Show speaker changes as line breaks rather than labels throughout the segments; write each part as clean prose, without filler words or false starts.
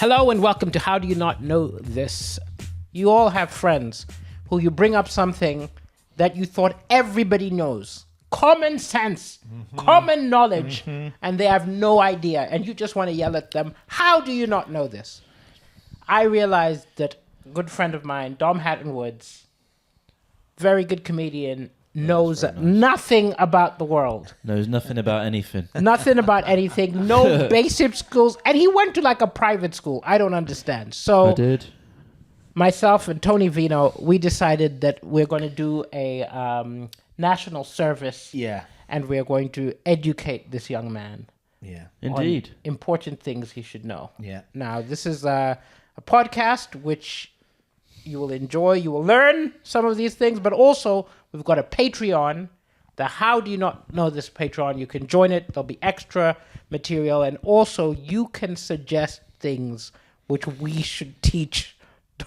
Hello and welcome to How Do You Not Know This? You all have friends who you bring up something that you thought everybody knows. Common sense, common knowledge, and they have no idea. And you just want to yell at them, how do you not know this? I realized that a good friend of mine, Dom Hatton-Woods, very good comedian, knows nothing about the world.
Knows nothing about anything.
Nothing about anything. No basic schools. And he went to like a private school. I don't understand. So
I did.
myself and Tony Vino, we decided that we're going to do a national service.
Yeah.
And we're going to educate this young man.
Yeah.
Indeed.
On important things he should know.
Yeah.
Now, this is a podcast which you will enjoy. You will learn some of these things, but also we've got a Patreon. The How Do You Not Know This Patreon. You can join it. There'll be extra material, and also you can suggest things which we should teach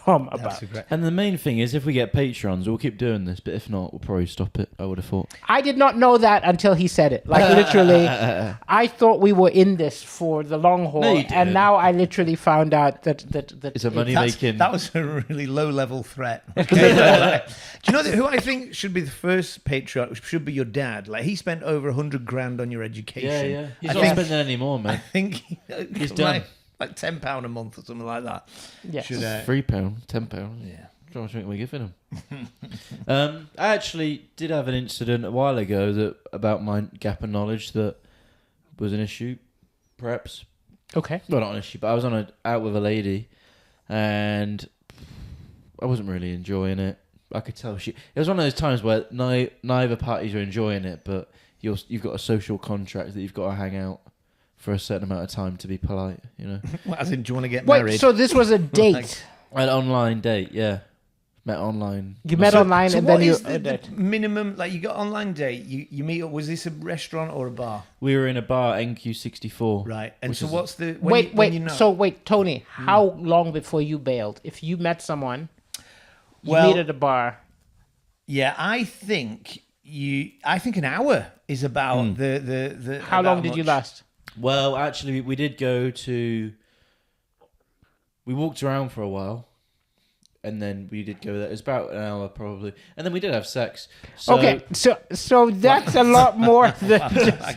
Dom about.
And the main thing is, if we get Patrons, we'll keep doing this, but if not, we'll probably stop it, I would have thought.
I did not know that until he said it. Like, literally, I thought we were in this for the long haul,
No, you
and
didn't.
now I literally found out that
It's a money-making...
That was a really low-level threat. Okay? Like, do you know who I think should be the first patriot? Which should be your dad. Like, he spent over 100 grand on your education.
Yeah. He's
I
not
think-
spending any more,
I
man.
think
He's done.
Like £10 a month or something like that.
Yes.
Should,
£3, £10.
yeah.
How much think we're giving him? I actually did have an incident a while ago about my gap of knowledge that was an issue, perhaps.
Okay.
Well, not an issue, but I was out with a lady, and I wasn't really enjoying it. I could tell it was one of those times where neither parties are enjoying it, but you've got a social contract that you've got to hang out for a certain amount of time to be polite, you know.
Well, as in, do you want to get
Wait,
married?
so this was a date?
An online date, yeah. Met online.
You met online
so
and
what
then you...
is the minimum, like you got online date, you meet up, was this a restaurant or a bar?
We were in a bar, NQ64.
Right. And
Which
so
is-
what's the...
Wait, Tony, how long before you bailed? If you met someone, you meet at a bar.
Yeah, I think an hour is about the
How long did you last?
Well, actually, we did go to... We walked around for a while, and then we did go there. It was about an hour, probably. And then we did have sex. So,
Okay, so that's a lot more than just...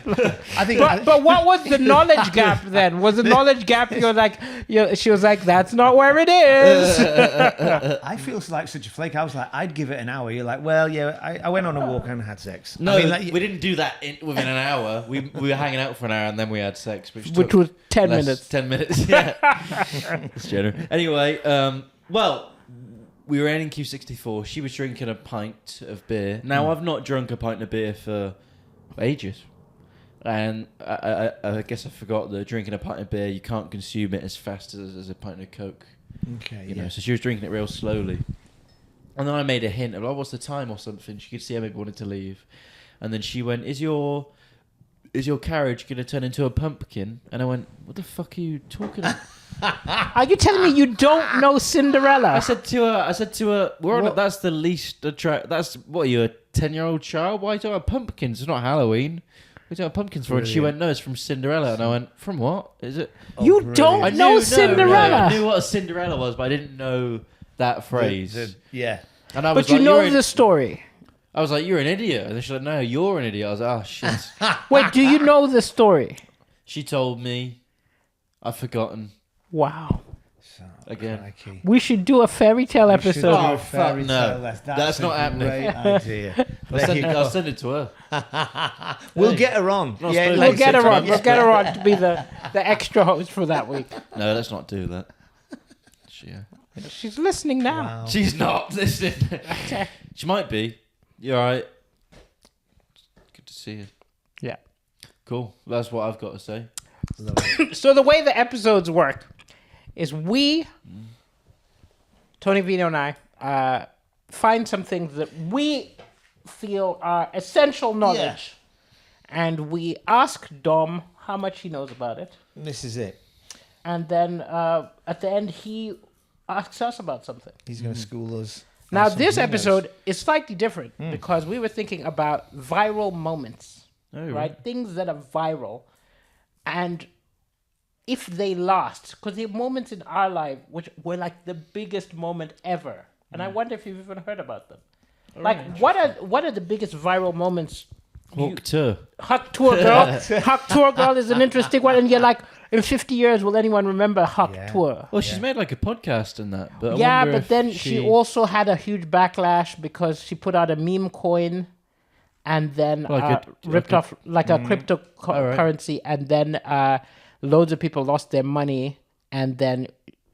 I think
But what was the knowledge gap then? Was the knowledge gap, she was like, that's not where it is.
I feel like such a flake. I was like, I'd give it an hour. You're like, well, yeah, I went on a walk and had sex.
No,
I mean, like,
we didn't do that within an hour. We were hanging out for an hour, and then we had sex. Which
was 10
less-
minutes.
10 minutes, yeah. It's generous. Anyway, well... We were in Q64. She was drinking a pint of beer. Now, I've not drunk a pint of beer for ages. And I guess I forgot that drinking a pint of beer, you can't consume it as fast as a pint of Coke.
okay,
You know, so she was drinking it real slowly. And then I made a hint of, what's the time or something? She could see I maybe wanted to leave. And then she went, is your carriage going to turn into a pumpkin? And I went, what the fuck are you talking about?
Are you telling me you don't know Cinderella?
I said to her, that's the least attract. That's what, you're a 10-year-old child? Why are you talking about pumpkins? It's not Halloween. What are you talking about pumpkins for? And she went, no, it's from Cinderella. And I went, from what? Is it?
You don't know Cinderella.
I knew what a Cinderella was, but I didn't know that phrase.
yeah.
And I was
But you
like,
know the story.
I was like, you're an idiot. And then she's like, no, you're an idiot. I was like, oh, shit.
Wait, do you know the story?
She told me. I've forgotten.
Wow.
Again.
Crikey.
We should do a fairy tale
should
episode.
do a
Oh,
fairy
fuck no.
tale.
That's not
a
happening.
Great idea.
I'll send it to her.
We'll get her on.
Not
Yeah,
supposed
We'll
to.
get her on. We'll get her on to be the extra host for that week.
No, let's not do that.
She's listening now.
Wow.
She's not listening. She might be. You're right. Good to see you.
Yeah.
Cool. That's what I've got to say.
So the way the episodes work is Tony Vino and I, find some things that we feel are essential knowledge. And we ask Dom how much he knows about it.
This is it.
And then at the end, he asks us about something.
He's going to school us.
Now,
on
this
some
episode is slightly different because we were thinking about viral moments,
Oh,
right? Things that are viral. And if they last, because there are moments in our life which were like the biggest moment ever, and I wonder if you've even heard about them. Like, what are the biggest viral moments?
Hawk Tour.
Hawk Tour Girl. Hawk Tour Girl is an interesting one, and you're like, in 50 years, will anyone remember Hawk Tour?
Well, she's made like a podcast and that, but I
Yeah,
wonder
but
if
then she also had a huge backlash because she put out a meme coin, and then ripped off like a cryptocurrency, and then loads of people lost their money, and then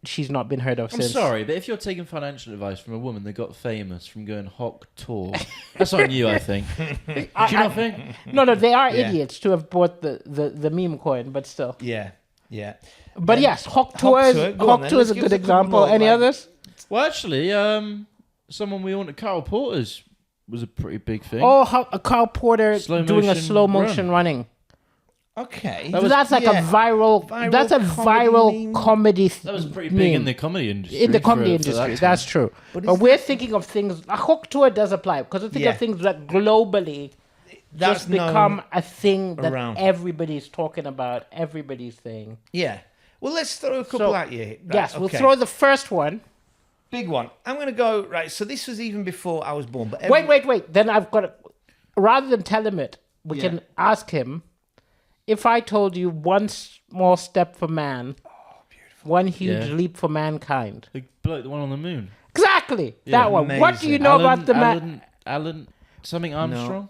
she's not been heard of
I'm
since.
sorry, but if you're taking financial advice from a woman that got famous from going Hawk Tour, that's on you, I think. Do you not think?
No, they are idiots to have bought the meme coin, but still.
Yeah.
But yes, Hawk Tour is a good example. Any others?
Well, actually, someone we wanted, Carl Porter's, was a pretty big thing.
Oh, Carl Porter doing a slow motion running.
Okay.
That's like a viral. That's a viral comedy.
That was pretty big in the comedy industry.
In the comedy industry, that's true. But we're thinking of things. A Hawk Tour does apply because we think of things that globally just become a thing that everybody's talking about. Everybody's saying.
Yeah. Well, let's throw a couple at you. Right,
yes, we'll throw the first one.
Big one. I'm going to go right. So this was even before I was born. But
wait. Then I've got to, rather than tell him it, we can ask him. If I told you one small step for man, one huge leap for mankind.
The bloke, the one on the moon.
Exactly. That one. Amazing. What do you know about the man?
Alan, something Armstrong?
No.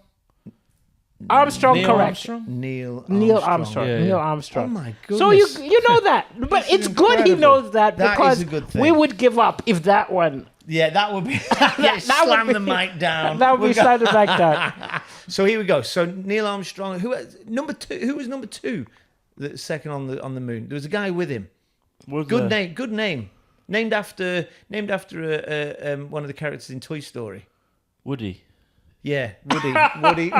Armstrong,
Neil
correct.
Armstrong?
Neil Armstrong.
Yeah. Neil Armstrong.
Oh my goodness.
So you know that. But it's good he knows that because
is a good thing.
We would give up if that one.
Yeah, that would be... slam the mic down.
That would be slam the mic down.
So here we go. So Neil Armstrong, who was number two? The second on the moon. There was a guy with him. Good name. Named after one of the characters in Toy Story.
Woody.
Yeah, Woody.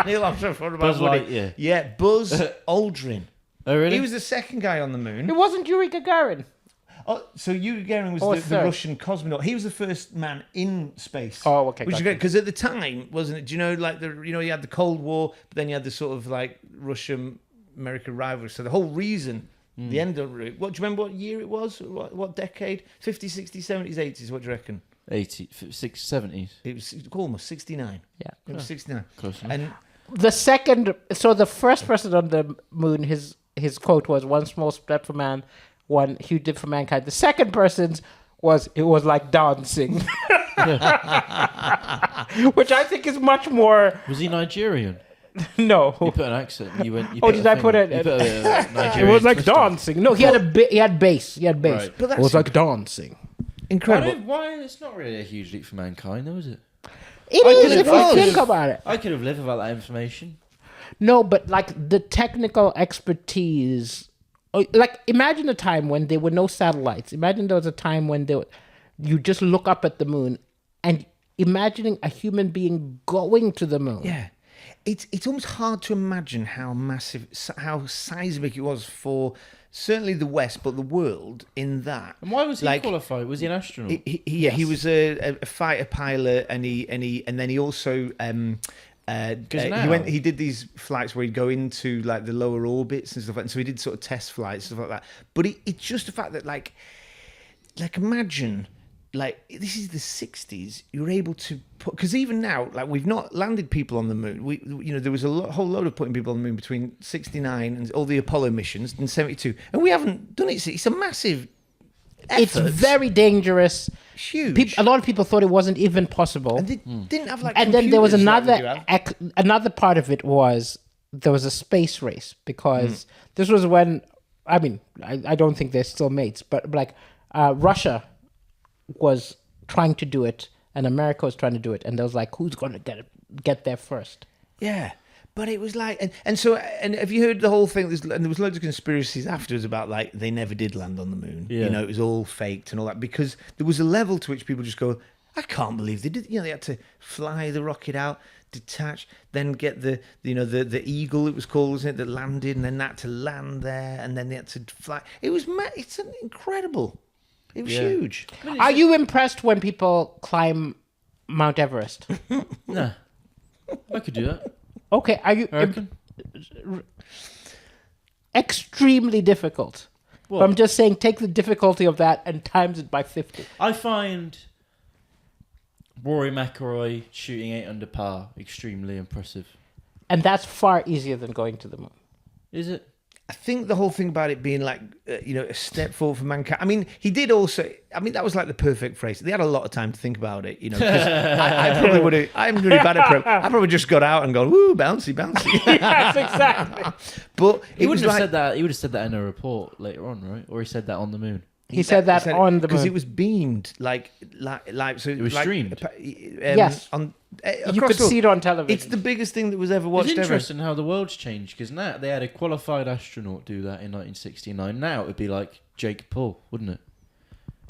Neil Armstrong thought about
Buzz
Woody.
Lightyear.
Yeah, Buzz Aldrin.
Oh, really?
He was the second guy on the moon.
It wasn't Yuri Gagarin.
Oh, so Yuri Gagarin was the Russian cosmonaut. He was the first man in space.
Oh, okay.
Which is great because at the time, wasn't it? Do you know, like you had the Cold War, but then you had the sort of like Russia-America rivalry. So the whole reason, the end of it. What do you remember? What year it was? What decade? 50s, 60s, 70s, 80s. What do you reckon?
70s.
It was almost 69.
Yeah,
it was 69.
Close enough.
And
the first person on the moon, his quote was "One small step for man, one huge leap for mankind." The second person's was like dancing, which I think is much more.
Was he Nigerian?
No.
You put an accent.
Did I put it? It was like dancing. No, he had bass. Right. But it was like dancing.
Incredible.
Why? It's not really a huge leap for mankind, though, is it?
It is if you think about it.
I could have lived without that information.
No, but like the technical expertise. Like, imagine a time when there were no satellites. Imagine there was a time when you just look up at the moon and imagining a human being going to the moon.
Yeah. It's almost hard to imagine how massive, how seismic it was for certainly the West, but the world in that.
And why was he qualified? Was he an astronaut?
He was a fighter pilot, and then he also he did these flights where he'd go into like the lower orbits and stuff like that. And so he did sort of test flights, stuff like that. But it's just the fact that like imagine. Like, this is the 60s. You're able to put... Because even now, like, we've not landed people on the moon. There was a whole load of putting people on the moon between 69 and all the Apollo missions and 72. And we haven't done it. It's a massive effort.
It's very dangerous.
Huge.
A lot of people thought it wasn't even possible.
And they didn't have, like,
and then there was
like
another part of it was there was a space race because this was when... I mean, I don't think they're still mates, but, like, Russia... was trying to do it, and America was trying to do it, and there was like, who's going to get there first?
Yeah, but it was like, and have you heard the whole thing? And there was loads of conspiracies afterwards about like they never did land on the moon.
Yeah.
It was all faked and all that because there was a level to which people just go, I can't believe they did. They had to fly the rocket out, detach, then get the Eagle, it was called, wasn't it, that landed, and then that to land there, and then they had to fly. It's incredible. It was huge.
Are you impressed when people climb Mount Everest?
No. I could do that.
Okay, are you... extremely difficult.
What?
But I'm just saying, take the difficulty of that and times it by 50.
I find Rory McIlroy shooting 8 under par extremely impressive.
And that's far easier than going to the moon.
Is it?
I think the whole thing about it being like, a step forward for mankind. I mean, he did also. I mean, that was like the perfect phrase. They had a lot of time to think about it, 'cause I probably would have. I'm really bad at prep. I probably just got out and gone, woo, bouncy, bouncy.
Yes, exactly.
But
He
it was
wouldn't have
like
said that. He would have said that in a report later on, right? Or he said that on the moon.
He said that on the
because
moon.
it was beamed like so.
It was
like,
streamed.
Yes.
On
You could see it on television.
It's the biggest thing that was ever watched
It's
ever.
interesting how the world's changed because now they had a qualified astronaut do that in 1969. Now it would be like Jake Paul, wouldn't it?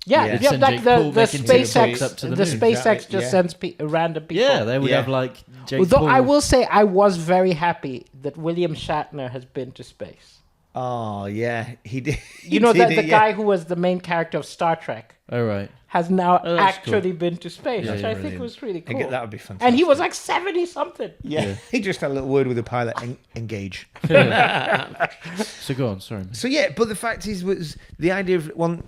Yeah,
Yeah.
yeah,
Send
like
Jake
the
Paul back into the
SpaceX,
box up to
the
the moon.
SpaceX just
Yeah.
sends random people.
Yeah, they would
Yeah.
have like Jake
Although
Paul.
I will say, I was very happy that William Shatner has been to space.
Oh yeah, he did.
You know that
did
the
it,
guy who was the main character of Star Trek
Oh right.
has now
Oh, that's
actually been to space,
Yeah,
which
yeah,
I think
brilliant.
was really
I
cool.
get- that would be fantastic.
And he was like 70 something.
Yeah, he just had a little word with the pilot. Engage.
So go on, sorry. Man.
So yeah, but the fact is, was the idea of one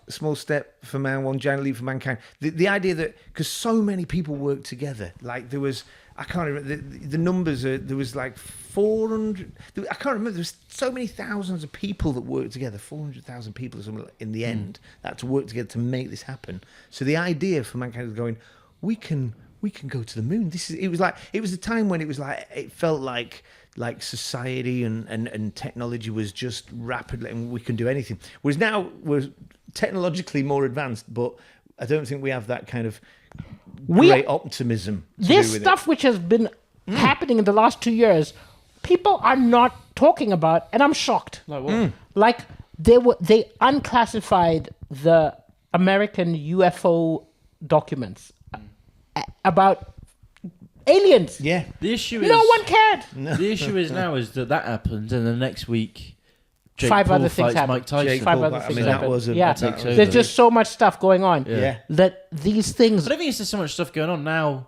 small step for man, one giant leap for mankind. The idea that because so many people work together, like there was, I can't remember the numbers. There was like 400. I can't remember. There was so many thousands of people that worked together. 400,000 people or something in the end that had to work together to make this happen. So the idea for mankind was going, we can go to the moon. It was the time when it felt like society and technology was just rapidly, and we can do anything. Whereas now we're technologically more advanced, but I don't think we have that kind of great optimism. To
This
do with
stuff which has been happening in the last 2 years, people are not talking about, and I'm shocked.
Like what?
Like they unclassified the American UFO documents about aliens.
it. Yeah,
The issue is
No one cared.
The issue is now is that happens, and the next week, Jake
5
Paul
other things
fights
happen.
Mike Tyson.
Jake
5
Paul,
other
I
things
mean, that
happen.
was a-
yeah.
that
takes over.
There's just so much stuff going on
yeah.
that these things.
But I think it's just so much stuff going on now.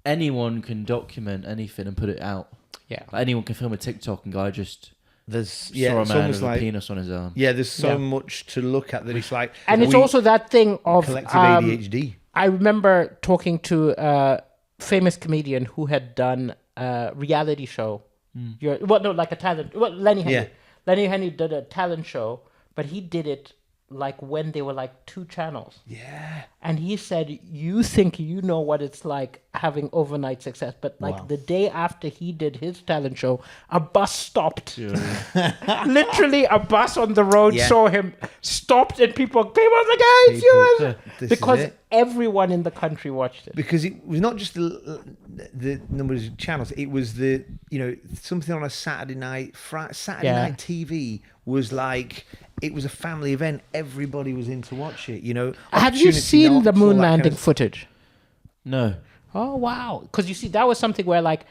Anyone can document anything and put it out.
Yeah.
Like anyone can film a TikTok and guy just
There's
saw
yeah,
a
it's
man
almost
with a
like
penis on his arm.
yeah. There's so
Yeah.
much to look at that it's like,
And it's
we-
also that thing of
collective ADHD.
I remember talking to a famous comedian who had done a reality show. Like a talent. Well, Lenny Henry.
Yeah.
Lenny Henry did a talent show, but he did it like when they were like 2 channels.
Yeah.
And he said, you think you know what it's like having overnight success. But like
Wow.
the day after he did his talent show, a bus stopped. Literally a bus on the road
Yeah.
saw him, stopped, and people like, hey, it's yours.
This is
Because
it.
everyone in the country watched it.
Because it was not just the number of channels, it was something on a Saturday night. Saturday
Yeah.
night TV was like, it was a family event. Everybody was in to watch it.
Have you
Opportunity
seen
knocks,
the
all
moon
that kind
landing
of-
footage?
No.
Oh, wow. Because you see, that was something where like,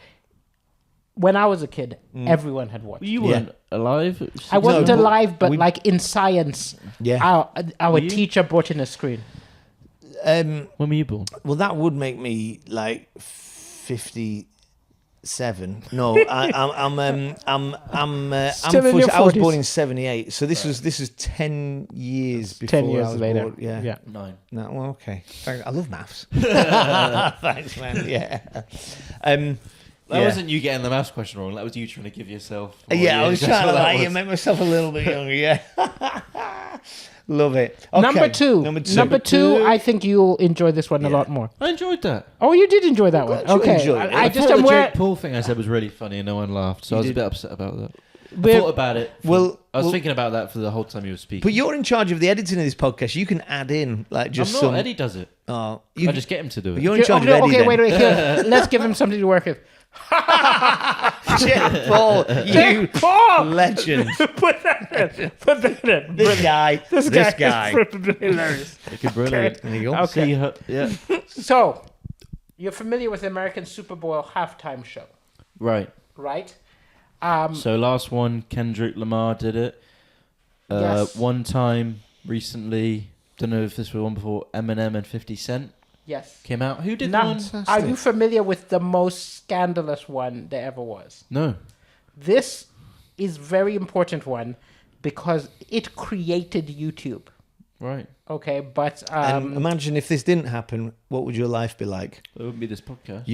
when I was a kid, everyone had watched it.
You weren't alive.
I wasn't
No, but
alive, but
we-
like in science,
Yeah.
our
you?
teacher brought in a screen.
When were you born?
Well, that would make me like 57. No, I'm
Still in your
I was
40s.
born in 78, so this is 10 years before
10 years
I was
later.
born. Yeah.
9.
No, well, okay. I love maths. Thanks, man. Yeah.
That
Yeah.
wasn't you getting the maths question wrong. That was you trying to give yourself. more
Yeah, I
years.
was
That's
trying to
what that was.
make myself a little bit younger. Yeah. Love it. Okay.
Number two, I think you'll enjoy this one a lot more.
I enjoyed that.
Oh, you did enjoy that one.
glad you
Okay.
enjoyed it.
I
I
just
thought
am
the
where
Jake Paul thing I said was really funny and no one laughed, so I was a
did.
bit upset about that. I
we're-
thought about it. I was thinking about that for the whole time you were speaking.
But you're in charge of the editing of this podcast. You can add in like
I'm
just
not.
some.
Eddie does it.
Oh,
I just get him to do it.
You're in charge of Eddie.
okay,
then.
wait. Here, let's give him something to work with.
Jake Paul, you
Paul!
legend.
Put that in. Put that in.
This guy. This guy.
is hilarious.
Okay, brilliant.
There you go.
Okay.
See her, yeah.
So, you're familiar with the American Super Bowl halftime show,
Right.
right?
So last one, Kendrick Lamar did it.
Yes.
One time recently, don't know if this was one before, Eminem and 50 Cent
Yes.
came out. Who did
Now,
one?
are you familiar with the most scandalous one there ever was?
No.
This is very important one because it created YouTube.
Right.
Okay, but
And imagine if this didn't happen, what would your life be like?
It wouldn't be this podcast.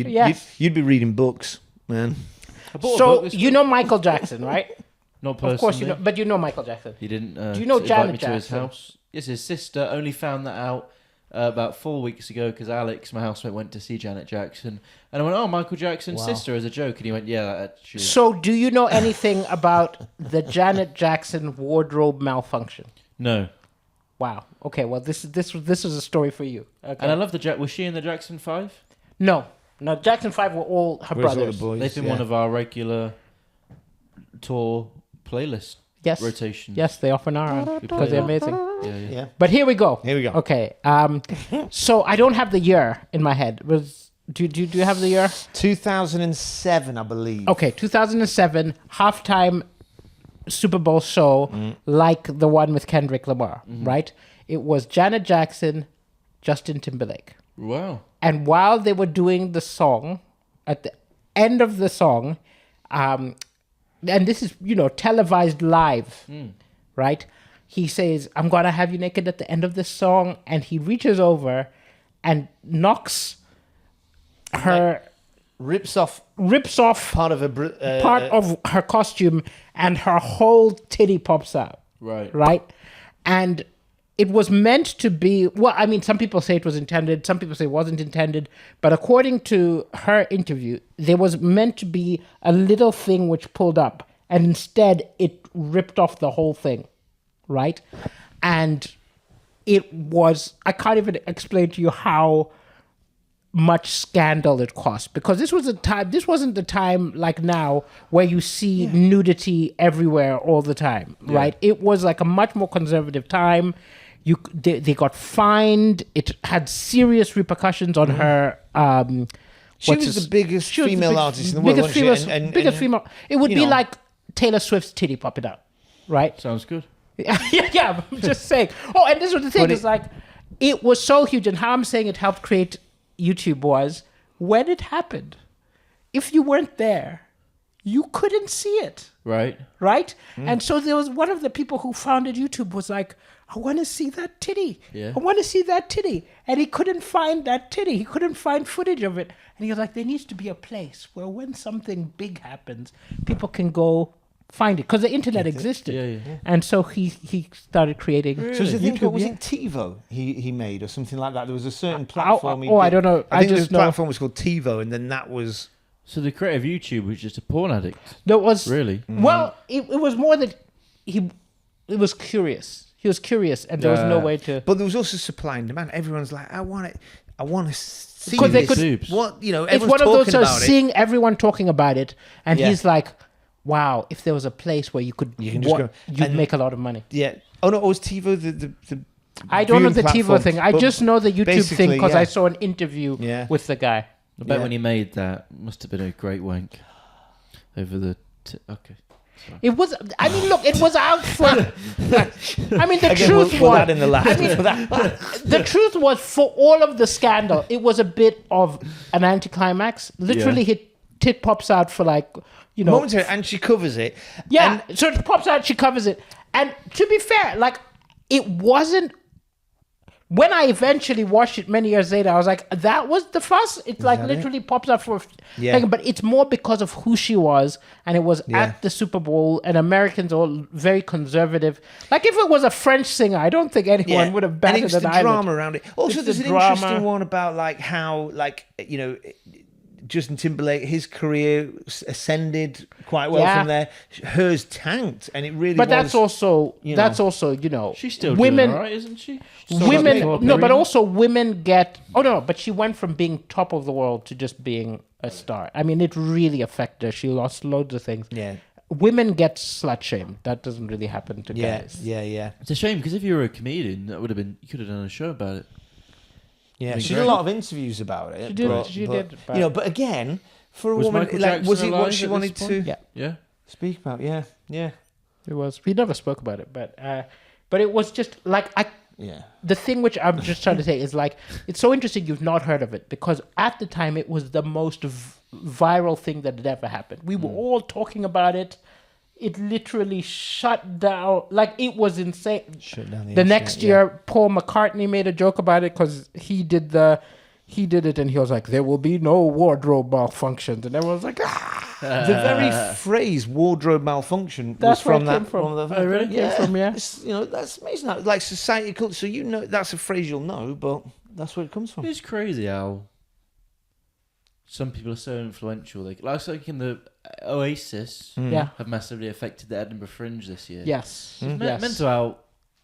You'd be reading books, man.
I bought a
so
book this
you
week.
know Michael Jackson, right?
Not personally.
Of course you know, but you know Michael Jackson.
He didn't.
Do you know
invite
Janet
me to his
Jackson?
house? Yes, his sister only found that out about 4 weeks ago because Alex, my housemate, went to see Janet Jackson, and I went, "Oh, Michael Jackson's sister," as a joke, and he went, "Yeah, that actually."
So do you know anything about the Janet Jackson wardrobe malfunction?
No.
Wow. Okay. Well, this is a story for you. Okay.
And I love the Was she in the Jackson 5?
No. Jackson 5 were all her
Where's all
brothers.
the boys?
They've been
Yeah.
one of our regular tour playlist
Yes.
rotations.
Yes, they often are
We
because
play
they're
that.
amazing.
Yeah.
Yeah.
But here we go.
Here we go.
Okay. So I don't have the year in my head. Do you have the year?
2007, I believe.
Okay, 2007 halftime Super Bowl show like the one with Kendrick Lamar, right? It was Janet Jackson, Justin Timberlake.
Wow.
And while they were doing the song, at the end of the song, and this is, televised live, right? He says, "I'm going to have you naked" at the end of this song. And he reaches over and knocks her,
Rips off
part of her costume, and her whole titty pops out.
Right.
Right? And it was meant to be, well, I mean, some people say it was intended, some people say it wasn't intended, but according to her interview, there was meant to be a little thing which pulled up, and instead it ripped off the whole thing, right? And it was, I can't even explain to you how much scandal it cost, because this wasn't the time like now where you see nudity everywhere all the time, right? It was like a much more conservative time. They got fined. It had serious repercussions on her.
She was the biggest female artist in the world,
biggest
wasn't she?
biggest female. It would be
know.
like Taylor Swift's titty popping out, right?
Sounds good.
yeah, I'm just saying. Oh, and this was the thing, is like, it was so huge, and how I'm saying it helped create YouTube was when it happened. If you weren't there, you couldn't see it,
Right.
right? And so there was one of the people who founded YouTube was like, "I want to see that titty.
Yeah.
I want to see that titty," and he couldn't find that titty. He couldn't find footage of it, and he was like, "There needs to be a place where when something big happens, people can go find it," because the internet existed.
Yeah.
And so he started creating.
So was the thing, what was
yeah.
it, TiVo he made or something like that? There was a certain
I
platform.
don't know.
I
I
think
just
this
know.
platform was called TiVo, and then that was...
So the creator of YouTube was just a porn addict.
There was
Really?
well. It was more that it was curious. He was curious, and there was no way to.
But there was also supply and demand. Everyone's like, I want it. I want to see
Because they
this.
could-
Boobs.
What,
It's
everyone's
one of those
talking about it.
seeing everyone talking about it, and
Yeah.
he's like, "Wow! If there was a place where you could,
can just go-
you'd
and-
make a lot of money."
Yeah. Oh, no, it was TiVo, the
I don't know
viewing
the TiVo
platform.
thing. I
But
just know the YouTube thing
basically,
because
yeah.
I saw an interview
Yeah.
with the guy.
I bet
Yeah.
when he made that, must have been a great wank over the. Okay.
It was. I mean, look, it was out for. I mean, the
Again,
truth
we'll
was.
add in the laugh.
I mean, the truth was, for all of the scandal, it was a bit of an anticlimax. Literally, tit pops out for like,
Momentary, and she covers it.
Yeah, so it pops out, she covers it. And to be fair, like, it wasn't. When I eventually watched it many years later, I was like, that was the fuss? It like literally pops up for a second, but it's more because of who she was, and it was at the Super Bowl, and Americans are all very conservative. Like, if it was a French singer, I don't think anyone would have
and
batted
it was
an
the
eyelid.
drama around it. Also,
It's
there's
the
an
drama.
interesting one about like how Justin Timberlake, his career ascended quite well
Yeah.
from there. Hers tanked, and it really.
But
was,
that's also,
you know.
She's still
women,
doing all right, isn't she? She's still
women,
got the
no, but
period.
also women get. Oh no, but she went from being top of the world to just being a star. I mean, it really affected her. She lost loads of things.
Yeah.
Women get slut shamed. That doesn't really happen to guys.
Yeah.
It's a shame because if you were a comedian, that would have been. You could have done a show about it.
Yeah,
Been
she did a
great.
lot of interviews about it.
She did,
but,
she
but,
did,
You know,
but-
but again, for a
Was
woman,
Michael
like,
Jackson
was it what
alive
she
at
wanted
this
to
point?
Yeah,
Yeah.
speak about? Yeah.
it was. We never spoke about it, but it was just like
Yeah.
the thing which I'm just trying to say is like, it's so interesting you've not heard of it, because at the time it was the most viral thing that had ever happened. We were all talking about it. it literally shut down. Like, it was insane.
Shut down the
The
internet,
next year, Paul McCartney made a joke about it because he did it, and he was like, "There will be no wardrobe malfunctions," and everyone was like, "Ah!"
The very phrase "wardrobe malfunction"
That's
was
where
from
it came
that.
from.
One of the,
Oh, really? Came from, yeah.
It's, that's amazing. Like society culture. So that's a phrase you'll know, but that's where it comes from.
It's crazy how some people are so influential. Like in the Oasis
Yeah.
have massively affected the Edinburgh Fringe this year.
Yes.
It's
Yes.
mental how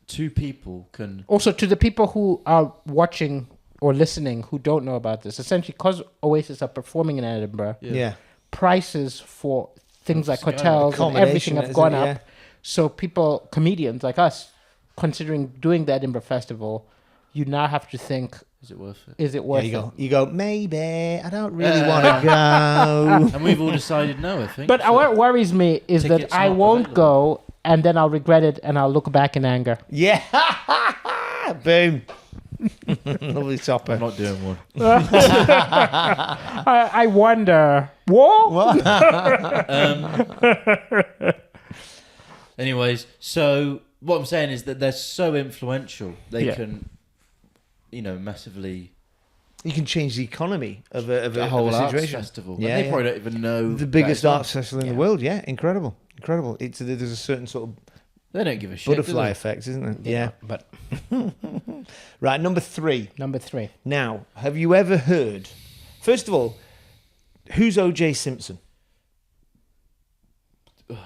two people can.
Also, to the people who are watching or listening who don't know about this, essentially, because Oasis are performing in Edinburgh,
Yeah.
prices for things like
Sky-
hotels and
accommodation,
everything have
isn't
gone
it?
up.
Yeah.
So people, comedians like us, considering doing the Edinburgh Festival, you now have to think,
Is it worth it?
is it worth it?
You go. Maybe I don't really want to go.
And we've all decided no, I think.
But
so.
what worries me is that
Tickets
I
not
won't
available.
go, and then I'll regret it, and I'll look back in anger.
Yeah. Boom. Lovely topper.
I'm not doing one.
I wonder. What?
Anyways, so what I'm saying is that they're so influential. They
Yeah.
can, massively
You can change the economy of a
a whole arts
situation.
festival.
Yeah,
and they
yeah.
probably don't even know
The
that
biggest
it's on.
arts festival in the
Yeah.
world. Yeah, incredible. There's a certain sort of
They don't give a shit.
butterfly
do
effect, isn't there? Yeah.
But
Right, number 3.
number 3.
Now, have you ever heard? First of all, who's O.J. Simpson?
they?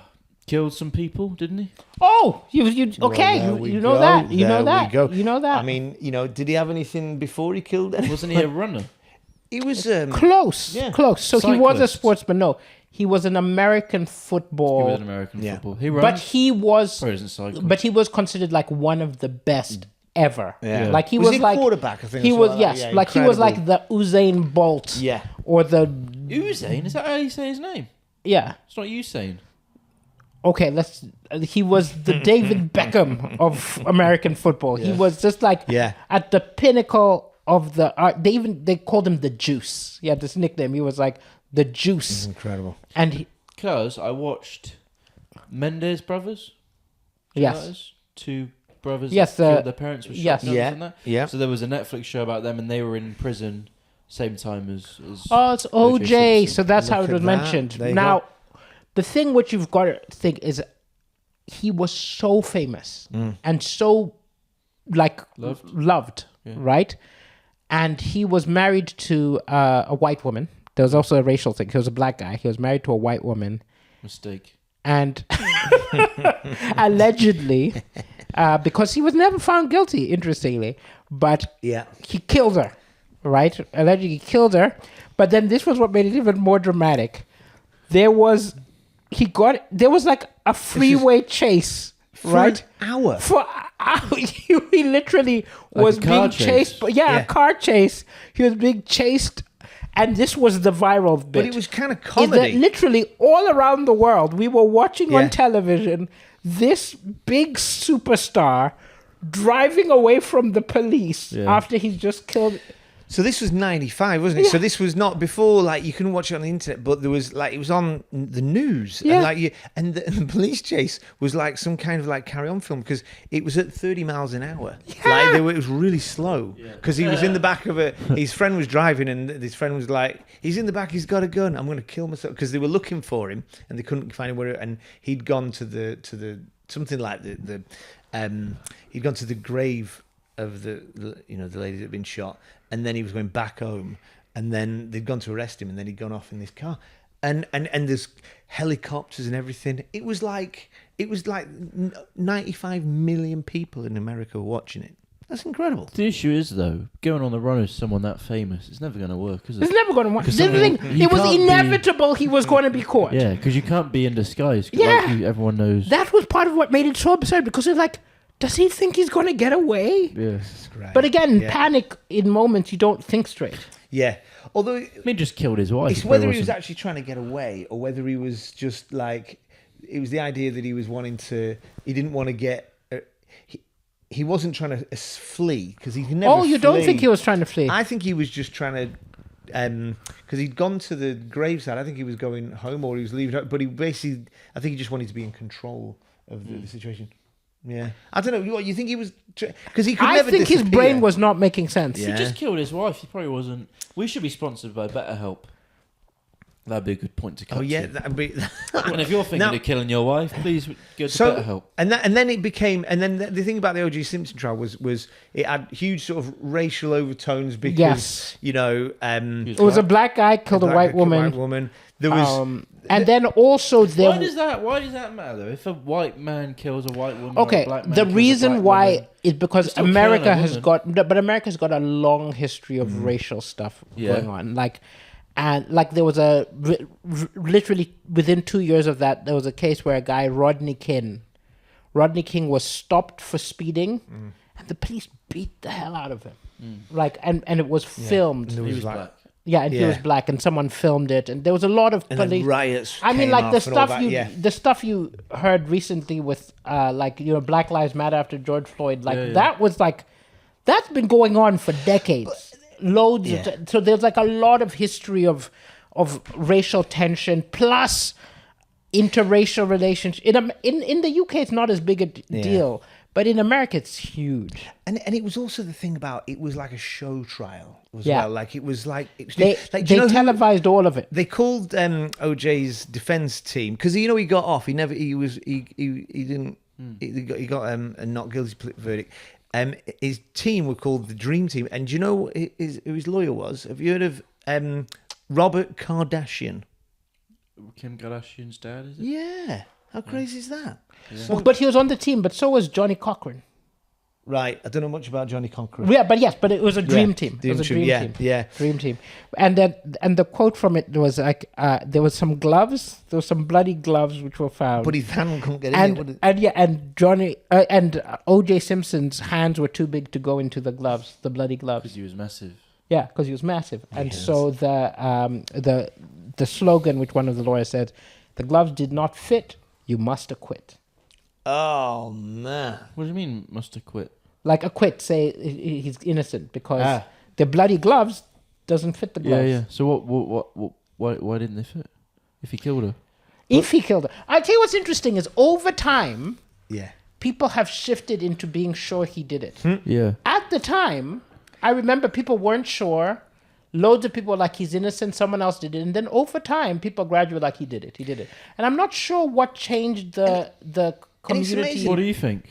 Killed some people, didn't he?
Oh, you okay?
Well, there we
you know
go.
that? You know
There we
that?
go.
You know that?
I mean, did he have anything before he killed anyone?
Wasn't he a runner?
He was.
Close,
Yeah.
close. So he was a
Cyclist.
sportsman. No, he was an American
He
football.
was an American
Yeah.
football. He runs.
But he was,
Probably doesn't cycle.
but he was considered like one of the best ever.
Yeah.
Like he
Was
was
he a
like
quarterback, I think,
he
or
was
something like
yes,
that? Yeah,
like he was like
incredible.
the Usain Bolt.
Yeah.
Or the
Usain? Is that how you say his name?
yeah.
It's not Usain.
Okay, he was the David Beckham of American football. He was just like
Yeah.
at the pinnacle of the art. They called him the Juice. He had this nickname. He was like the Juice.
Incredible.
And he,
Because I watched Mendes brothers. Do you know
yes.
what that is? Two brothers.
Yes,
that killed their parents with
yes.
shotguns
Yeah,
and that.
yeah.
So there was a Netflix show about them, and they were in prison same time as
Oh, it's
O.J.
OJ.
Simpson.
So that's how
Look
it was
at that.
mentioned.
There you
Now,
go.
the thing which you've got to think is he was so famous and so like loved, right? And he was married to a white woman. There was also a racial thing. He was a black guy. He was married to a white woman.
mistake.
And allegedly, because he was never found guilty, interestingly, but
Yeah.
he killed her, right? Allegedly killed her. But then this was what made it even more dramatic. There was like a freeway chase, right?
For an hour.
For he literally was
a car
being
chase.
chased. Yeah, a car chase. He was being chased, and this was the viral bit.
But it was kind of
Is that
comedy.
literally all around the world, we were watching
Yeah.
on television this big superstar driving away from the police after he's just killed.
So this was 95, wasn't it?
Yeah.
So this was not before, like, you couldn't watch it on the internet, but there was, like, it was on the news.
Yeah.
And the police chase was like some kind of, like, carry-on film because it was at 30 miles an hour. Like, it was really slow because he was in the back of his friend was driving and his friend was like, he's in the back, he's got a gun, I'm going to kill myself. Because they were looking for him and they couldn't find him where, and he'd gone to the something like he'd gone to the grave of the lady that had been shot, and then he was going back home, and then they'd gone to arrest him, and then he'd gone off in this car, and there's helicopters and everything. It was like 95 million people in America were watching it. That's incredible.
The issue is though, going on the run as someone that famous, it's never going to work, is it?
It's never going to work. This is the
someone-
thing.
you
It was
can't be-
inevitable he was going to be caught.
Yeah, because you can't be in disguise.
Yeah.
Like everyone knows.
That was part of what made it so absurd because it's like, does he think he's going to get away?
Yeah.
But again,
Yeah.
panic in moments you don't think straight.
Yeah. Although
I mean, just killed his wife.
it's
He
whether
probably
he was
wasn't-
actually trying to get away or whether he was just like, it was the idea that he was wanting to, he didn't want to get, he wasn't trying to flee because he could never
Oh, you don't
flee.
think he was trying to flee?
I think he was just trying to because he'd gone to the graveside. I think he was going home or he was leaving, but he basically, I think he just wanted to be in control of the situation. Yeah, I don't know. What you think he was? Because he could
I
never
think his
disappear.
brain was not making sense.
He just killed his wife. He probably wasn't. We should be sponsored by BetterHelp. That'd be a good point to cut.
Oh yeah,
to.
that'd be.
And if you're thinking
Now-
of killing your wife, please go to
So
BetterHelp.
and then it became, and then the thing about the O.J. Simpson trial was it had huge sort of racial overtones because
Yes.
it
It was a black guy killed a white woman.
There was
And then also there.
Why does that matter though? If a white man kills a white woman, or
Okay,
a black man
the
kills a
reason
black
why
woman,
is because
You're still
America
killing a
has
woman.
got, but America's got a long history of racial stuff
Yeah.
going on. Like there was literally within 2 years of that, there was a case where a guy, Rodney King was stopped for speeding, and the police beat the hell out of him. And it was filmed.
there
he
was
was
like
black.
Yeah, and he was black, and someone filmed it, and there was a lot of
and
police
then riots.
I mean,
came
like the
off and all
stuff
that,
the stuff you heard recently with, Black Lives Matter after George Floyd, that was like, that's been going on for decades. Loads. So there's like a lot of history of racial tension plus interracial relations. In the UK, it's not as big a deal, but in America, it's huge.
And it was also the thing about it was like a show trial as
Yeah.
well. Like it was like
They
do you know who-
televised all of it.
They called OJ's defense team because he got off. He didn't. He got a not guilty verdict. His team were called the Dream Team, and do you know who his lawyer was? Have you heard of Robert Kardashian?
Kim Kardashian's dad, is it?
Yeah, how crazy is that?
Well, but he was on the team, but so was Johnny Cochran.
Right, I don't know much about Johnny Cochran.
Yeah, but it was a dream team. It was a dream
yeah,
team.
yeah.
Dream team. And the quote from it was like, there was some gloves, there was some bloody gloves which were found.
But his hand couldn't get in. Would it?
And Johnny and O.J. Simpson's hands were too big to go into the gloves, the bloody gloves.
Because he was massive.
Yeah, because he was massive. And so the slogan, which one of the lawyers said, the gloves did not fit. You must acquit.
Oh man!
What do you mean must have quit?
Like acquit, say he's innocent because the bloody gloves doesn't fit the gloves.
Yeah. So why didn't they fit? If he killed her.
If he killed her. I'll tell you what's interesting is over time,
Yeah.
people have shifted into being sure he did it.
Yeah.
At the time, I remember people weren't sure. Loads of people were like, he's innocent, someone else did it. And then over time, people gradually like, he did it. And I'm not sure what changed the community.
amazing.
What do you think?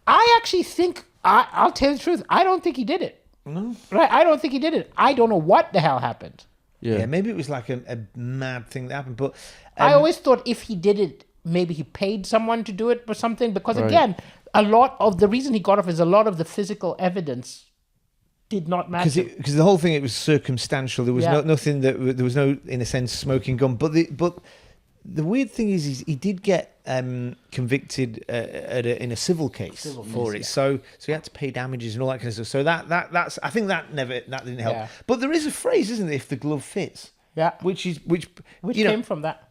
I actually think, I'll tell you the truth, I don't think he did it.
No.
Right? I don't think he did it. I don't know what the hell happened.
Yeah, maybe it was like a mad thing that happened. But
I always thought if he did it, maybe he paid someone to do it or something. Because
Right.
again, a lot of the reason he got off is a lot of the physical evidence did not match him.
because the whole thing, it was circumstantial. There was nothing there was no, in a sense, smoking gun. But the weird thing is he did get convicted in a civil case for it. So he had to pay damages and all that kind of stuff. So that's I think that didn't help.
Yeah.
But there is a phrase, isn't there? If the glove fits.
Yeah.
Which
Came from that.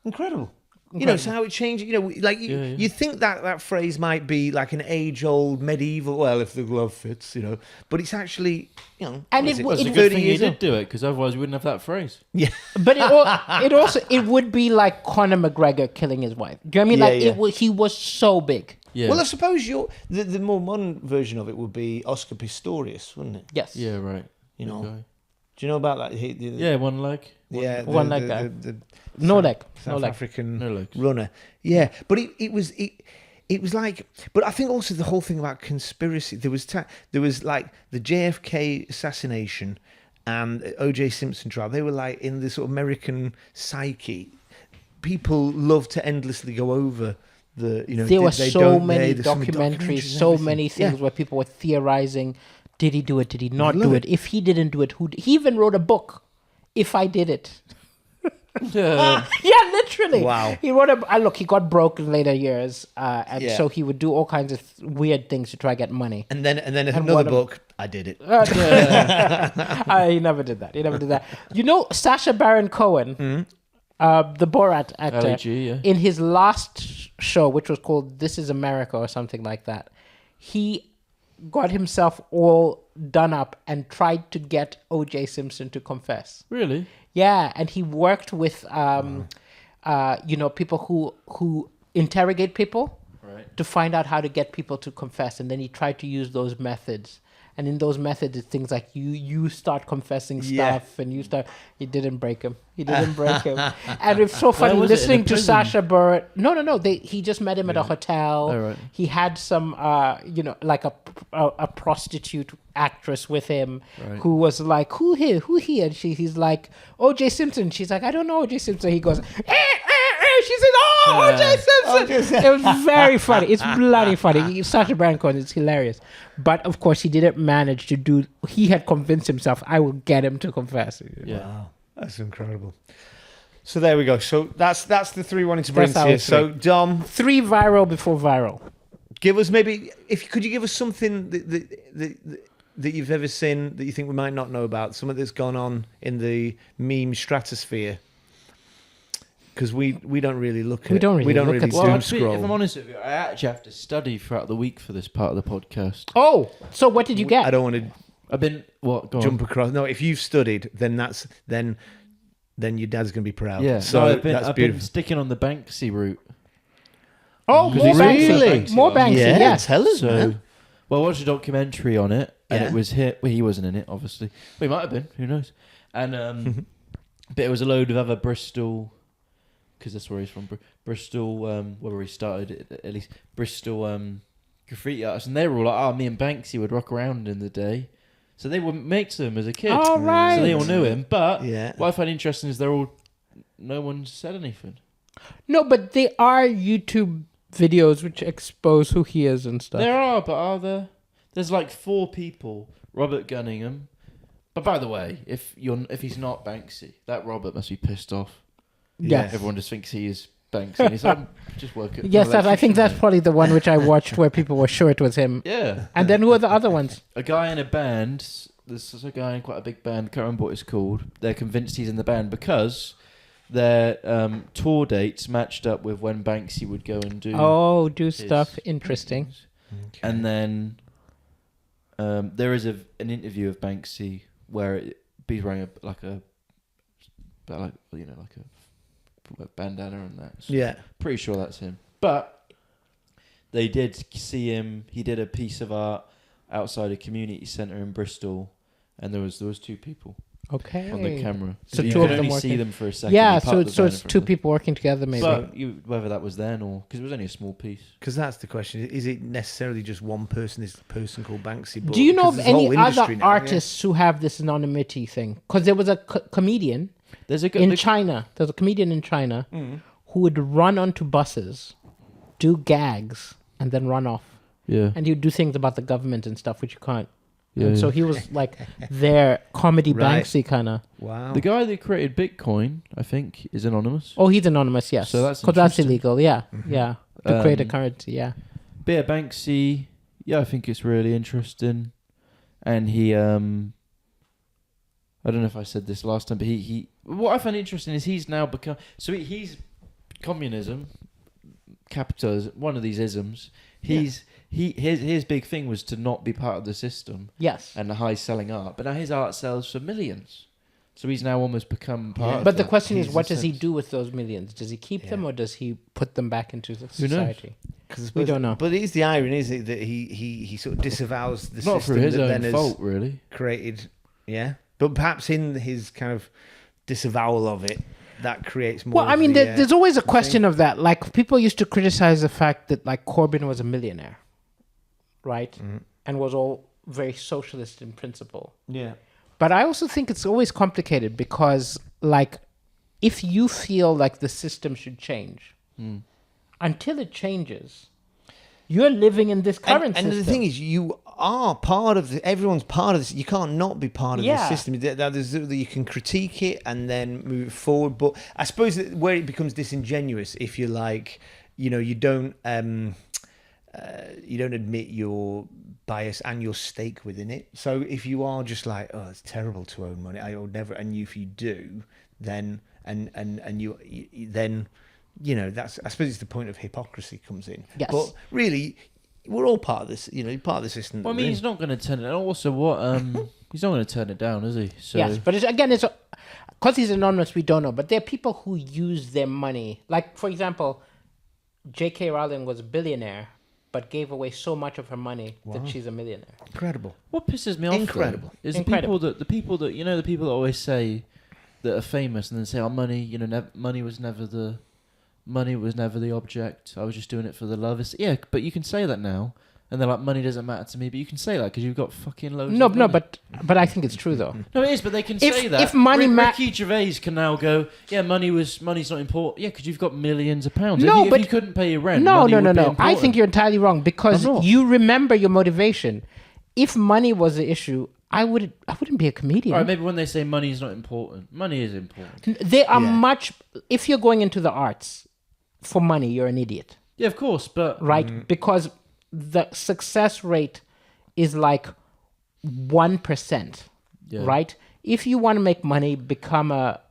incredible. You know, so how it changed. You know, like you think that phrase might be like an age-old medieval. Well, if the glove fits, you know, but it's actually, you know,
And
what is
it
Well, it's a
It-
good
30
thing you
years
did
old?
do it, because otherwise we wouldn't have that phrase.
Yeah,
But it would be like Conor McGregor killing his wife. Do you know what I mean?
Yeah,
Like he was so big.
Yeah.
Well, I suppose the more modern version of it would be Oscar Pistorius, wouldn't it?
Yes.
Yeah, right.
You know,
Okay.
do you know about that?
Yeah, one leg.
Yeah,
one leg guy.
the
No leg. No
South
leg.
African
No legs.
runner. Yeah, but it was like. But I think also the whole thing about conspiracy. There was like the JFK assassination and O.J. Simpson trial. They were like in the sort of American psyche. People love to endlessly go over the. You know,
There were
did they,
so
don't
many
they? There's so many
documentaries,
and
so
everything.
many things
Yeah.
where people were theorizing. Did he do it? Did he not
Love
do
it.
it? If he didn't do it, he even wrote a book. If I did it.
Yeah.
Yeah, literally.
Wow.
He wrote look, he got broke in later years. And
Yeah.
so he would do all kinds of weird things to try to get money.
And then
one
another
of-
book. I did it.
He never did that. You know, Sacha Baron Cohen, the Borat actor,
LAG, yeah.
in his last show, which was called This Is America or something like that, he got himself all done up and tried to get O.J. Simpson to confess.
Really?
Yeah, and he worked with people who interrogate people to find out how to get people to confess, and then he tried to use those methods. And in those methods, it's things like you start confessing stuff, and He didn't break him. And it's so funny listening to Sacha Baron. No. He just met him at a hotel.
Oh, right.
He had some, like a prostitute actress with him, who was like, who here? And he's like, O.J. Simpson. She's like, I don't know O.J. Simpson. He goes, she said, O.J. Simpson. It was very funny. It's bloody funny. Sacha Baron Cohen is hilarious. But of course, he didn't manage to do. He had convinced himself, I will get him to confess.
Yeah.
Wow, that's incredible. So there we go. So that's the three wanting to bring
That's
to you.
our
So Dom,
3 viral before viral.
give us maybe could you give us something that you've ever seen that you think we might not know about, something that's gone on in the meme stratosphere? Because we don't really look at
We don't really look at
doom
Well,
scroll.
if I'm honest with you, I actually have to study throughout the week for this part of the podcast.
Oh, so what did you get?
I don't want to
I've been Go
jump
on.
across. No, if you've studied, then then your dad's gonna be proud.
Yeah,
So
no,
that's
I've been
beautiful.
sticking on the Banksy route.
Oh,
Because
more
he's also
Banksy.
Banksy
More
on.
Banksy,
Yeah,
yes.
tell us,
So,
man.
well, I watched a documentary on it, and
Yeah.
it was hit. Well, he wasn't in it, obviously. Well, he might have been. Who knows? And but it was a load of other Bristol, because that's where he's from. Bristol, where he started it, at least Bristol graffiti artists, and they were all like, "Oh, me and Banksy would rock around in the day." So they were mates to him as a kid.
All right.
So they all knew him. But
Yeah.
what I find interesting is no one said anything.
No, but there are YouTube videos which expose who he is and stuff.
There are, but are there? There's like 4 people. Robert Gunningham. But by the way, if he's not Banksy, that Robert must be pissed off.
Yes.
Everyone just thinks he is Banksy. And he's like, just work at
Yes, I think that's
mate."
probably the one which I watched where people were sure it was him.
Yeah.
And then who are the other ones?
A guy in a band. There's a guy in quite a big band. Can't remember what it's called. They're convinced he's in the band because their tour dates matched up with when Banksy would go and do.
Do stuff. Interesting.
things. And then there is an interview of Banksy where he's wearing a bandana and that. So
Yeah.
pretty sure that's him. But they did see him. He did a piece of art outside a community centre in Bristol, and there was 2 people
Okay.
on the camera.
So
you
2
could
of them
only
working.
see them for a second.
Yeah,
You're part
so
of the band
it's
for a
2
second.
people working together maybe.
But whether that was then or because it was only a small piece.
Because that's the question. Is it necessarily just one person? Is the person called Banksy?
Do you know of
Because there's a whole
any other
industry now,
artists who have this anonymity thing? Because there was a comedian
There's a
in China. There's a comedian in China who would run onto buses, do gags, and then run off.
Yeah.
And he'd do things about the government and stuff which you can't.
Yeah,
And so he was like their comedy
Right.
Banksy kind of.
Wow.
The guy that created Bitcoin, I think, is anonymous.
Oh, he's anonymous, yes.
So that's
because that's
interesting.
illegal. Yeah, yeah. To create a
Um,
currency, yeah.
But yeah, Banksy, yeah, I think it's really interesting. And he, I don't know if I said this last time, but he what I find interesting is he's now become, so he's communism, capitalism, one of these isms. His big thing was to not be part of the system
Yes.
and the high selling art. But now his art sells for millions. So he's now almost become part of
But the
that.
question is,
He's
what
a
does he
sense-
do with those millions? Does he keep them or does he put them back into the
Who knows?
society?
Because
We don't know.
But it is the irony, is it, that he sort of disavows the
Not
system
through his
that
own
then
fault,
has
really.
created. Yeah. But perhaps in his kind of disavowal of it, that creates more.
Well, I
of
mean,
the,
there's always a question of that. Like, people used to criticize the fact that, like, Corbyn was a millionaire, right? And was all very socialist in principle.
Yeah.
But I also think it's always complicated because, like, if you feel like the system should change, until it changes, you're living in this current
And
system.
the thing is, you are part of everyone's part of this. You can't not be part of
Yeah.
the system. You can critique it and then move forward. But I suppose that where it becomes disingenuous, if you're like, you don't admit your bias and your stake within it. So if you are just like, oh, it's terrible to own money, I would never, and if you do, then then that's, I suppose it's the point of hypocrisy comes in.
Yes.
But really, we're all part of this. You know, part of the system.
Well, I mean, he's not going to turn it. And also, what? He's not going to turn it down, is he? So
Yes, but it's because he's anonymous. We don't know. But there are people who use their money. Like, for example, J.K. Rowling was a billionaire, but gave away so much of her money that she's a millionaire.
Incredible.
What pisses me off,
Incredible.
though, is
Incredible.
the people that you know, the people that always say that are famous and then say, "Oh, money, you know, money was never the object. I was just doing it for the love." Yeah, but you can say that now, and they're like, "Money doesn't matter to me," but you can say that because you've got fucking loads.
No,
of money.
but I think it's true though.
No, it is, but they can say that.
If money
Ricky Gervais can now go, yeah, money's not important. Yeah, because you've got millions of pounds.
No,
if you couldn't pay your rent,
No.
money would be
I
important.
think you're entirely wrong because
I'm not.
you remember your motivation. If money was the issue, I wouldn't be a comedian.
All right, maybe when they say money is not important, money is important.
They are much. If you're going into the arts for money, you're an idiot,
Yeah, of course, but
right? Because the success rate is like 1%,
yeah.
right? If you want to make money, become a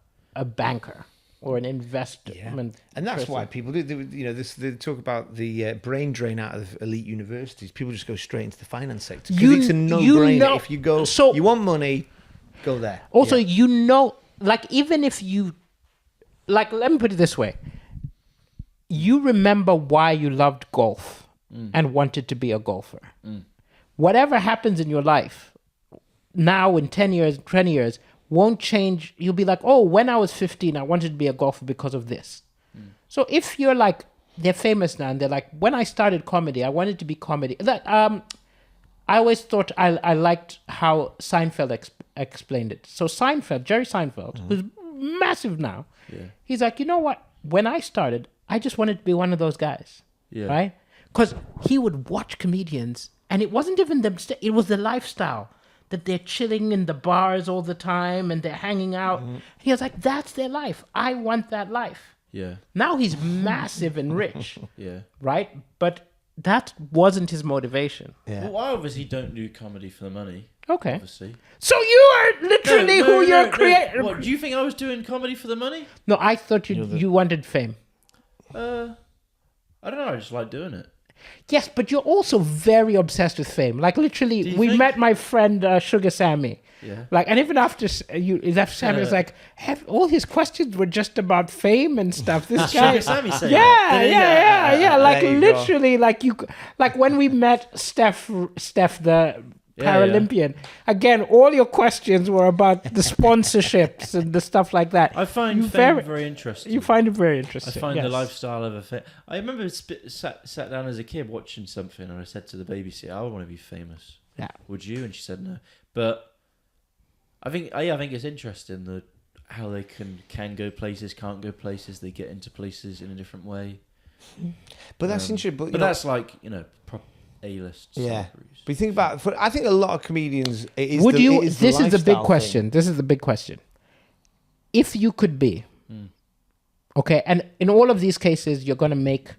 banker or an investor.
Yeah. And that's why people do. They talk about the brain drain out of elite universities. People just go straight into the finance sector because it's a no-brainer. If you go, you want money, go there.
Also, like even if you, like, let me put it this way. You remember why you loved golf and wanted to be a golfer. Whatever happens in your life now in 10 years, 20 years, won't change. You'll be like, oh, when I was 15, I wanted to be a golfer because of this. So if you're like, they're famous now and they're like, when I started comedy, I wanted to be comedy. I always thought I liked how Seinfeld explained it. So Jerry Seinfeld, who's massive now, he's like, you know what? When I started, I just wanted to be one of those guys, right? Because he would watch comedians, and it wasn't even them. It was the lifestyle that they're chilling in the bars all the time and they're hanging out. He was like, "That's their life. I want that life."
Yeah.
Now he's massive and rich,
Yeah.
right? But that wasn't his motivation.
Yeah.
Well, I obviously don't do comedy for the money.
Okay.
Obviously.
So you are literally you're creating.
What, do you think I was doing comedy for the money?
No, I thought you wanted fame.
I don't know. I just like doing it.
Yes, but you're also very obsessed with fame. Like literally, we met my friend Sugar Sammy.
Yeah.
Like, and even after Sammy was like, all his questions were just about fame and stuff. This guy,
Sugar Sammy said
yeah. Like
There you
literally, like when we met Steph the Paralympian. Again, all your questions were about the sponsorships and the stuff like that.
I find fame very interesting.
You find it very
I
interesting.
find
yes.
the lifestyle of a fit. I remember sat down as a kid watching something, and I said to the babysitter, "I want to be famous."
Yeah.
Would you? And she said no. But I think it's interesting how they can go places, can't go places. They get into places in a different way.
But that's interesting.
But that's like A-list.
Yeah.
celebrities.
But you think about, I think a lot of comedians. This
This is the big question. This is the big question. If you could be, okay, and in all of these cases, you're going to make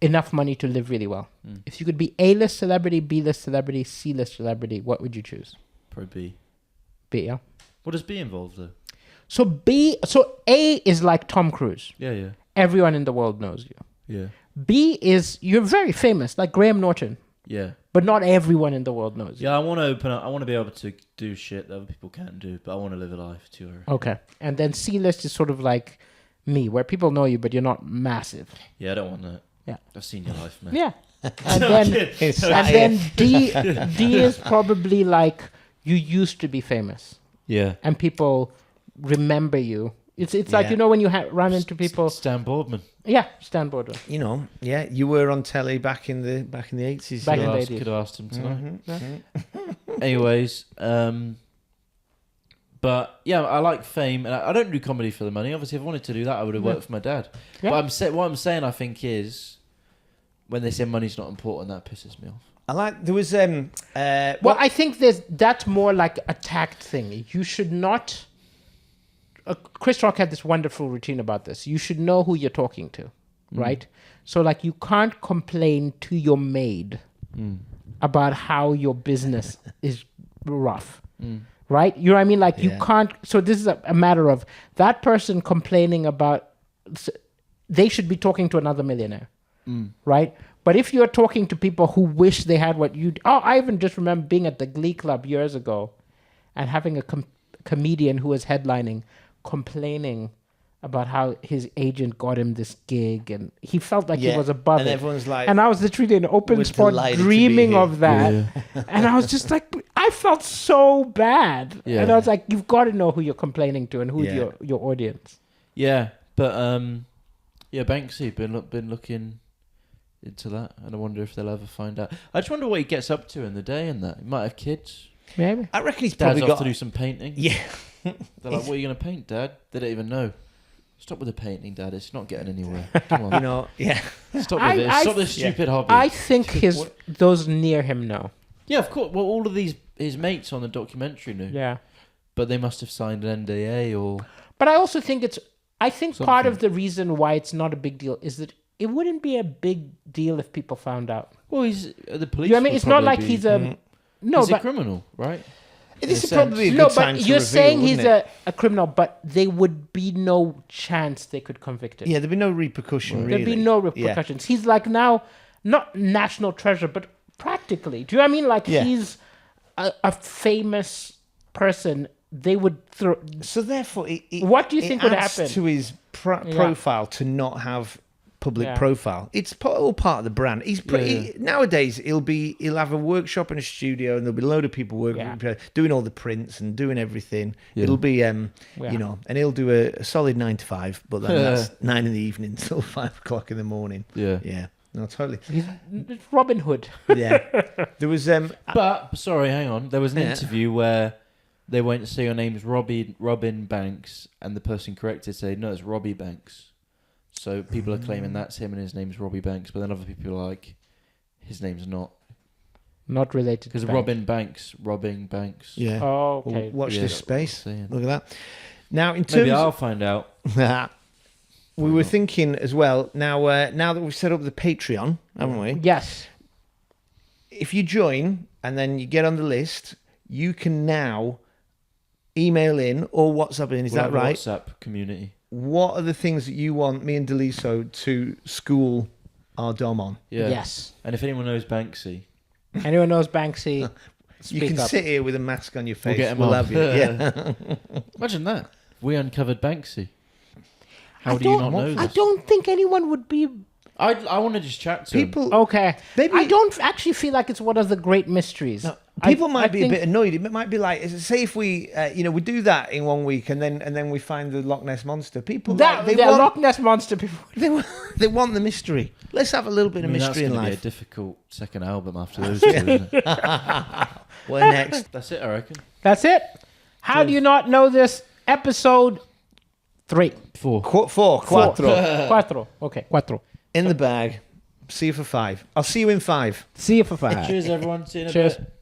enough money to live really well. If you could be A-list celebrity, B-list celebrity, C-list celebrity, what would you choose?
Probably B.
B, yeah.
What does B involve though?
So A is like Tom Cruise.
Yeah.
Everyone in the world knows you.
Yeah.
B is you're very famous, like Graham Norton,
Yeah.
but not everyone in the world knows you.
Yeah, I want to open up. I want to be able to do shit that other people can't do, but I want to live a life too.
Okay. And then C-list is sort of like me, where people know you, but you're not massive.
Yeah, I don't want that.
Yeah.
I've seen your life, man.
Yeah. And then D is probably like you used to be famous
Yeah.
and people remember you. It's like, when you run into people.
Stan Boardman.
Yeah, Stan Boardman.
You were on telly back in the 80s.
Back in the 80s.
Could have asked him tonight. Anyways, but yeah, I like fame, and I don't do comedy for the money. Obviously, if I wanted to do that, I would have worked for my dad.
Yeah.
But what I'm saying, I think, is when they say money's not important, that pisses me off.
I like there was
I think that's more like a tact thing. You should not. Chris Rock had this wonderful routine about this. You should know who you're talking to, right? So like you can't complain to your maid about how your business is rough, right? You know what I mean? Like you can't. So this is a matter of that person complaining about. They should be talking to another millionaire, right? But if you're talking to people who wish they had what you... Oh, I even just remember being at the Glee Club years ago and having a comedian who was headlining complaining about how his agent got him this gig and he felt like he was above
and
it.
everyone's like...
And I was literally in an open
"We're
spot
delighted to be
dreaming
here."
of that. And I was just like, I felt so bad.
Yeah.
And I was like, you've got to know who you're complaining to and who's
Yeah.
your audience.
Yeah, but Banksy been looking into that, and I wonder if they'll ever find out. I just wonder what he gets up to in the day and that. He might have kids.
Maybe.
I reckon he's
Dad's
probably
off
got...
to do some painting.
Yeah.
They're like, what are you going to paint, Dad? They don't even know. Stop with the painting, Dad. It's not getting anywhere. Come on.
You know, yeah.
Stop with this. Stop this stupid hobby.
I think those near him know.
Yeah, of course. Well, all of his mates on the documentary knew.
Yeah.
But they must have signed an NDA or...
But I also think part of
Something.
the reason why it's not a big deal is that it wouldn't be a big deal if people found out.
Well, he's... The police
You know what I mean?
would
It's not like
probably
he's a... No,
he's a
but...
criminal, right?
This is
In a
probably a
sense.
good
No,
time
but
to
you're
reveal,
saying he's
wouldn't it?
a criminal, but there would be no chance they could convict him.
Yeah, there'd be no repercussion, really.
There'd be no
Yeah.
repercussions. He's like now, not national treasure, but practically. Do you know what I mean? Like
Yeah.
he's a famous person. They would throw...
So therefore,
What do you think would
adds
happen?
to his profile to not have public profile? It's all part of the brand. Nowadays he'll have a workshop and a studio, and there'll be a load of people working, doing all the prints and doing everything.
Yeah.
It'll be and he'll do a solid 9 to 5, but then that's 9 in the evening till 5 o'clock in the morning.
Yeah.
No, totally.
It's Robin Hood.
Yeah, there was
But, sorry, hang on. There was an interview where they went to say your name's Robin Banks, and the person corrected said, no, it's Robbie Banks. So people are claiming that's him and his name's Robbie Banks, but then other people are like, his name's not.
Not related to
Because Robbing Banks.
Yeah.
Oh, okay.
Well, watch
Yeah,
this
that's what I'm
space.
saying.
Look at that. Now, in terms
Maybe I'll find out.
we were thinking as well, now that we've set up the Patreon, haven't we?
Yes.
If you join and then you get on the list, you can now email in or WhatsApp in. Is
We'll
that
have a
right?
WhatsApp community.
What are the things that you want me and Daliso to school our Dom on?
Yeah.
Yes.
And if anyone knows Banksy,
Anyone knows Banksy?
You can
up.
sit here with a mask on your face.
get him
We'll
on.
have you. Yeah.
imagine that. We uncovered Banksy. How do you not know
I
this?
don't think anyone would be
I want to just chat to him.
People,
okay.
Maybe-
I don't actually feel like it's one of the great mysteries.
No, people
I
might be a
think-
bit annoyed. It might be like, say if we, we do that in 1 week and then we find the Loch Ness monster. People
That
they
the
want,
Loch Ness monster before.
they want the mystery. Let's have a little bit of mystery in
that's gonna be a
life.
difficult second album after those two, isn't it?
What next?
That's it, I reckon.
That's it. How do you not know this? Episode 3.
4.
Four, quattro.
Cuatro. Okay, cuatro.
In the bag. See you for 5. I'll see you in 5.
See you for 5.
Cheers, everyone. See you in a
Cheers.
bit.